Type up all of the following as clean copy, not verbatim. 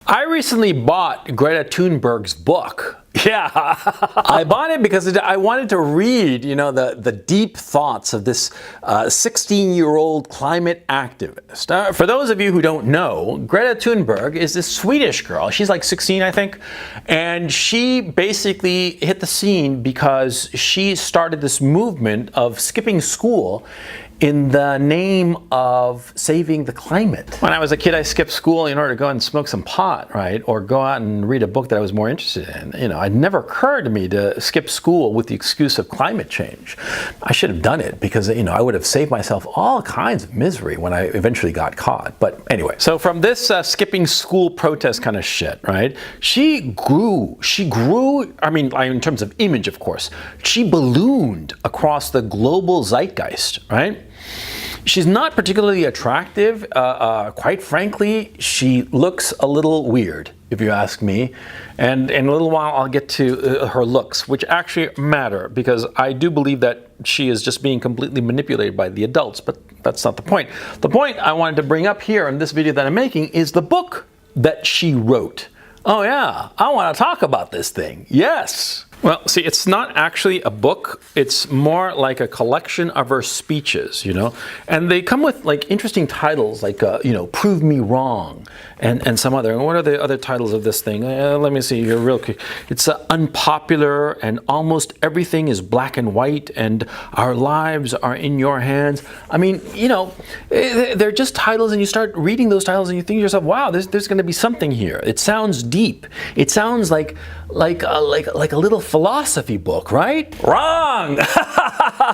I recently bought Greta Thunberg's book. Yeah, I bought it because I wanted to read, you know, the deep thoughts of this 16-year-old climate activist. For those of you who don't know, Greta Thunberg is this Swedish girl. She's like 16, I think. And she basically hit the scene because she started this movement of skipping school in the name of saving the climate. When I was a kid, I skipped school in order to go and smoke some pot, right? Or go out and read a book that I was more interested in. You know, it never occurred to me to skip school with the excuse of climate change. I should have done it because, you know, I would have saved myself all kinds of misery when I eventually got caught. But anyway, so from this skipping school protest kind of shit, right? She grew, I mean, in terms of image, of course, she ballooned across the global zeitgeist, right? She's not particularly attractive. Quite frankly, she looks a little weird, if you ask me. And in a little while, I'll get to her looks, which actually matter, because I do believe that she is just being completely manipulated by the adults, but that's not the point. The point I wanted to bring up here in this video that I'm making is the book that she wrote. Oh yeah, I want to talk about this thing. Yes. Well, see, it's not actually a book. It's more like a collection of her speeches, you know, and they come with like interesting titles like, you know, Prove Me Wrong and some other. And what are the other titles of this thing? Let me see here real quick. It's Unpopular, and Almost Everything is Black and White, and Our Lives Are in Your Hands. I mean, you know, they're just titles, and you start reading those titles and you think to yourself, wow, there's going to be something here. It sounds deep. It sounds like a little philosophy book, right? Wrong!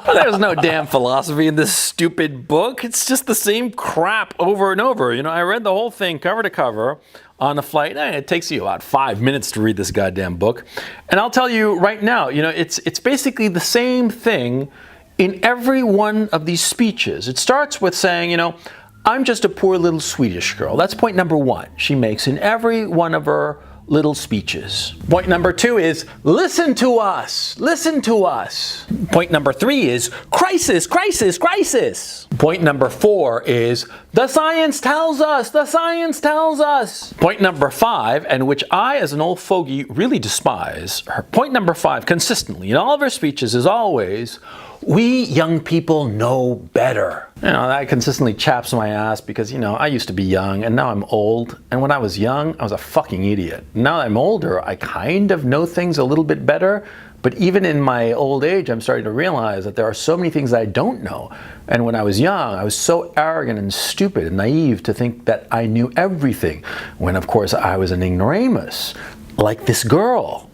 There's no damn philosophy in this stupid book. It's just the same crap over and over. You know, I read the whole thing cover to cover on the flight. It takes you about 5 minutes to read this goddamn book. And I'll tell you right now, you know, it's basically the same thing in every one of these speeches. It starts with saying, you know, I'm just a poor little Swedish girl. That's point number one she makes in every one of her little speeches. Point number two is, listen to us, listen to us. Point number three is, crisis, crisis, crisis. Point number four is, the science tells us, the science tells us. Point number five, and which I as an old fogey really despise, her point number five consistently in all of her speeches is always, we young people know better. You know, that consistently chaps my ass because, you know, I used to be young and now I'm old. And when I was young, I was a fucking idiot. Now that I'm older, I kind of know things a little bit better. But even in my old age, I'm starting to realize that there are so many things that I don't know. And when I was young, I was so arrogant and stupid and naive to think that I knew everything. When, of course, I was an ignoramus, like this girl.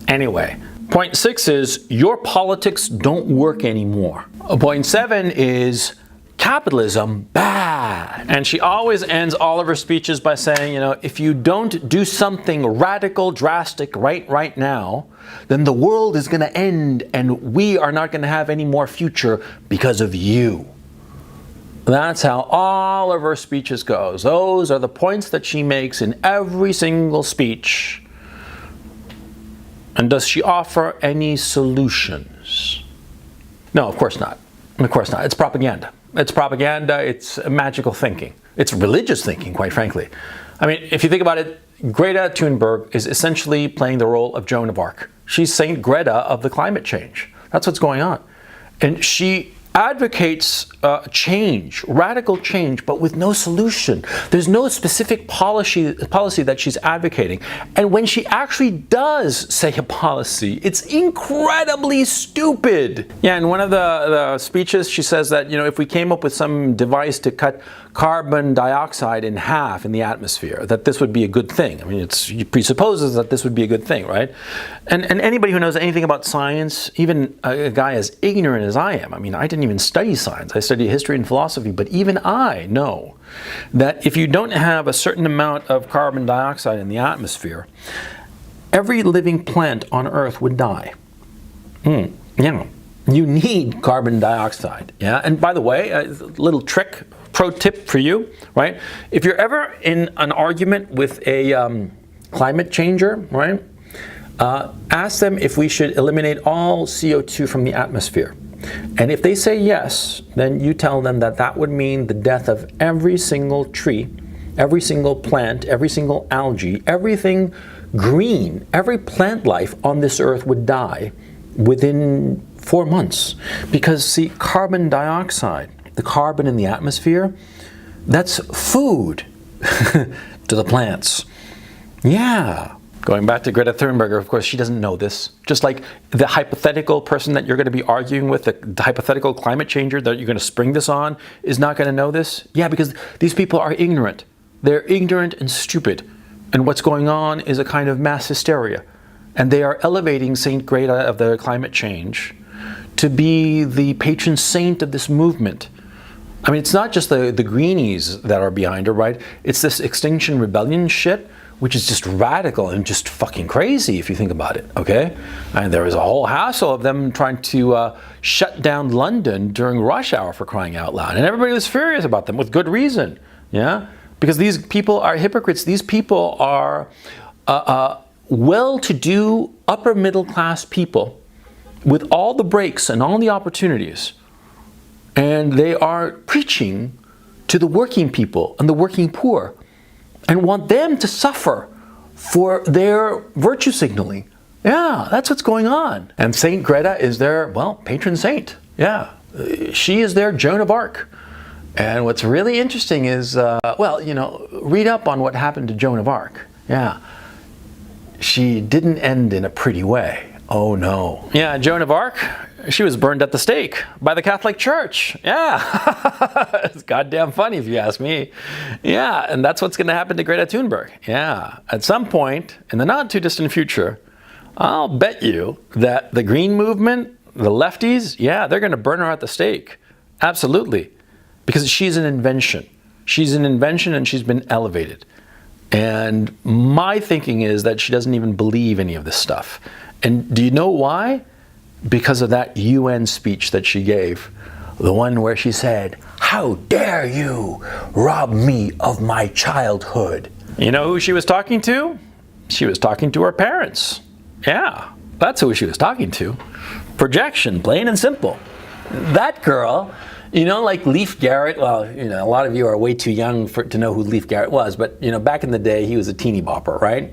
Anyway. Point six is, your politics don't work anymore. Point seven is, capitalism bad. And she always ends all of her speeches by saying, you know, if you don't do something radical, drastic right now, then the world is going to end and we are not going to have any more future because of you. That's how all of her speeches goes. Those are the points that she makes in every single speech. And does she offer any solutions? No, of course not. Of course not. It's propaganda. It's propaganda. It's magical thinking. It's religious thinking, quite frankly. I mean, if you think about it, Greta Thunberg is essentially playing the role of Joan of Arc. She's Saint Greta of the climate change. That's what's going on. And she advocates change, radical change, but with no solution. There's no specific policy that she's advocating. And when she actually does say a policy, it's incredibly stupid. Yeah, in one of the speeches, she says that, you know, if we came up with some device to cut carbon dioxide in half in the atmosphere, that this would be a good thing. I mean, it presupposes that this would be a good thing, right? And anybody who knows anything about science, even a guy as ignorant as I am, I mean, I didn't even study science. I studied history and philosophy, but even I know that if you don't have a certain amount of carbon dioxide in the atmosphere, every living plant on Earth would die. Yeah, you need carbon dioxide. Yeah, and by the way, a little trick, pro tip for you, right? If you're ever in an argument with a climate changer, right? Ask them if we should eliminate all CO2 from the atmosphere. And if they say yes, then you tell them that that would mean the death of every single tree every single plant, every single algae, everything green, every plant life on this earth would die within 4 months. Because see, carbon dioxide, the carbon in the atmosphere, that's food to the plants. Yeah. Going back to Greta Thunberg, of course, she doesn't know this. Just like the hypothetical person that you're going to be arguing with, the hypothetical climate changer that you're going to spring this on, is not going to know this. Yeah, because these people are ignorant. They're ignorant and stupid. And what's going on is a kind of mass hysteria. And they are elevating Saint Greta of the climate change to be the patron saint of this movement. I mean, it's not just the greenies that are behind her, right? It's this Extinction Rebellion shit, which is just radical and just fucking crazy if you think about it, okay? And there was a whole hassle of them trying to shut down London during rush hour, for crying out loud. And everybody was furious about them with good reason, yeah? Because these people are hypocrites. These people are well-to-do, upper middle class people with all the breaks and all the opportunities. And they are preaching to the working people and the working poor, and want them to suffer for their virtue signaling. Yeah, that's what's going on. And Saint Greta is their, well, patron saint. Yeah, she is their Joan of Arc. And what's really interesting is, well, you know, read up on what happened to Joan of Arc. Yeah, she didn't end in a pretty way. Oh no. Yeah, Joan of Arc, she was burned at the stake by the Catholic Church. Yeah, it's goddamn funny if you ask me. Yeah, and that's what's going to happen to Greta Thunberg. Yeah, at some point in the not too distant future, I'll bet you that the green movement, the lefties, yeah, they're going to burn her at the stake. Absolutely. Because she's an invention. She's an invention and she's been elevated. And my thinking is that she doesn't even believe any of this stuff. And do you know why? Because of that UN speech that she gave. The one where she said, "How dare you rob me of my childhood?" You know who she was talking to? She was talking to her parents. Yeah, that's who she was talking to. Projection, plain and simple. That girl, you know, like Leif Garrett, well, you know, a lot of you are way too young to know who Leif Garrett was, but, you know, back in the day, he was a teeny bopper, right?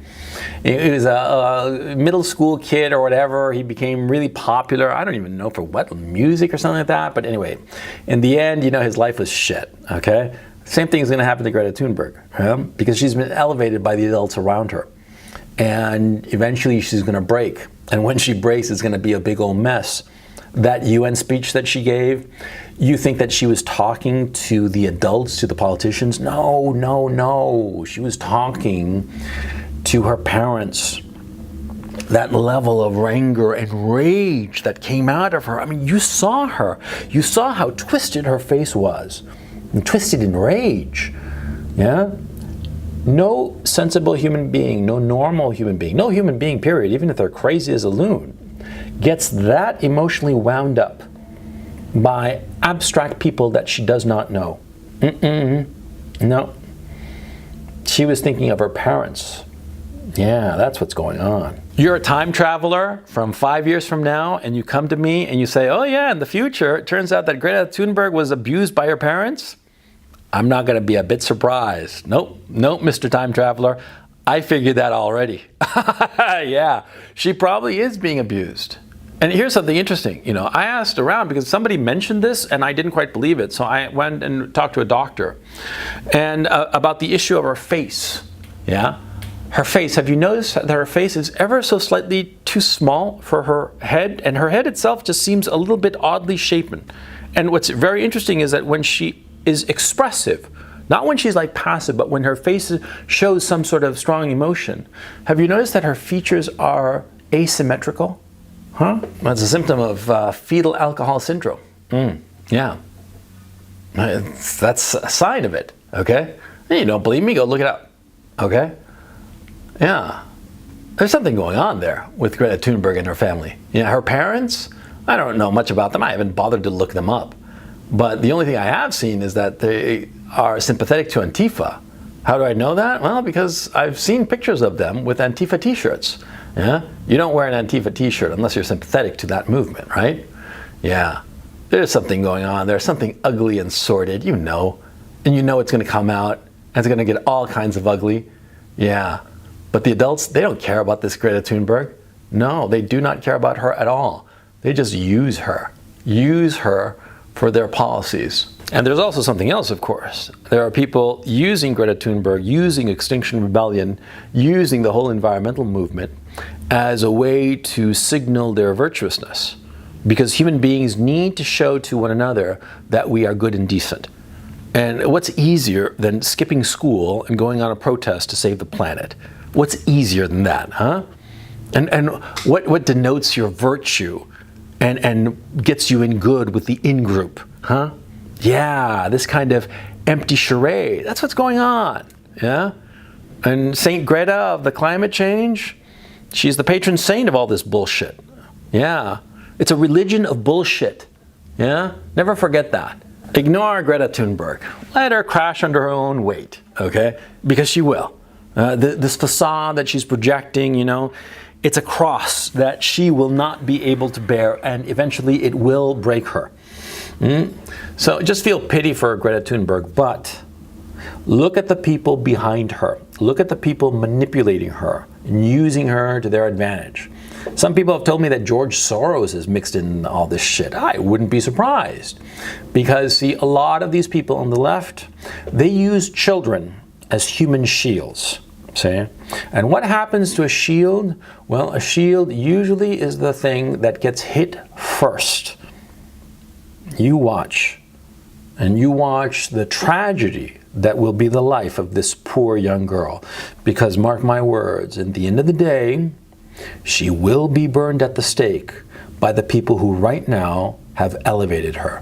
He was a middle school kid or whatever. He became really popular. I don't even know for what, music or something like that. But anyway, in the end, you know, his life was shit, okay? Same thing is going to happen to Greta Thunberg, because she's been elevated by the adults around her. And eventually she's going to break. And when she breaks, it's going to be a big old mess. That UN speech that she gave, you think that she was talking to the adults, to the politicians? No, no, no. She was talking to her parents. That level of anger and rage that came out of her. I mean, you saw her. You saw how twisted her face was. And twisted in rage. Yeah? No sensible human being, no normal human being, no human being, period, even if they're crazy as a loon, gets that emotionally wound up by abstract people that she does not know. No. She was thinking of her parents. Yeah, that's what's going on. You're a time traveler from 5 years from now, and you come to me and you say, oh yeah, in the future, it turns out that Greta Thunberg was abused by her parents. I'm not going to be a bit surprised. Nope, Mr. Time Traveler. I figured that already. Yeah, she probably is being abused. And here's something interesting. You know, I asked around because somebody mentioned this and I didn't quite believe it. So I went and talked to a doctor and about the issue of her face. Yeah, her face. Have you noticed that her face is ever so slightly too small for her head? And her head itself just seems a little bit oddly shapen. And what's very interesting is that when she is expressive, not when she's like passive, but when her face shows some sort of strong emotion. Have you noticed that her features are asymmetrical? Huh? That's a symptom of fetal alcohol syndrome. Yeah. That's a sign of it, okay? Hey, you don't believe me? Go look it up, okay? Yeah. There's something going on there with Greta Thunberg and her family. Yeah, her parents, I don't know much about them. I haven't bothered to look them up. But the only thing I have seen is that they are sympathetic to Antifa. How do I know that? Well, because I've seen pictures of them with Antifa t-shirts. Yeah? You don't wear an Antifa t-shirt unless you're sympathetic to that movement, right? Yeah. There's something going on. There's something ugly and sordid, you know. And you know it's going to come out. and it's going to get all kinds of ugly. Yeah. But the adults, they don't care about this Greta Thunberg. No, they do not care about her at all. They just use her for their policies. And there's also something else, of course. There are people using Greta Thunberg, using Extinction Rebellion, using the whole environmental movement as a way to signal their virtuousness. Because human beings need to show to one another that we are good and decent. And what's easier than skipping school and going on a protest to save the planet? What's easier than that, huh? And what denotes your virtue and gets you in good with the in-group, huh? Yeah, this kind of empty charade. That's what's going on, yeah? And Saint Greta of the climate change, she's the patron saint of all this bullshit. Yeah, it's a religion of bullshit, yeah? Never forget that. Ignore Greta Thunberg. Let her crash under her own weight, okay? Because she will. This facade that she's projecting, you know, it's a cross that she will not be able to bear, and eventually it will break her. So just feel pity for Greta Thunberg, but look at the people behind her. Look at the people manipulating her and using her to their advantage. Some people have told me that George Soros is mixed in all this shit. I wouldn't be surprised. Because, see, a lot of these people on the left, they use children as human shields. See? And what happens to a shield? Well, a shield usually is the thing that gets hit first. You watch. And you watch the tragedy that will be the life of this poor young girl. Because, mark my words, at the end of the day, she will be burned at the stake by the people who right now have elevated her.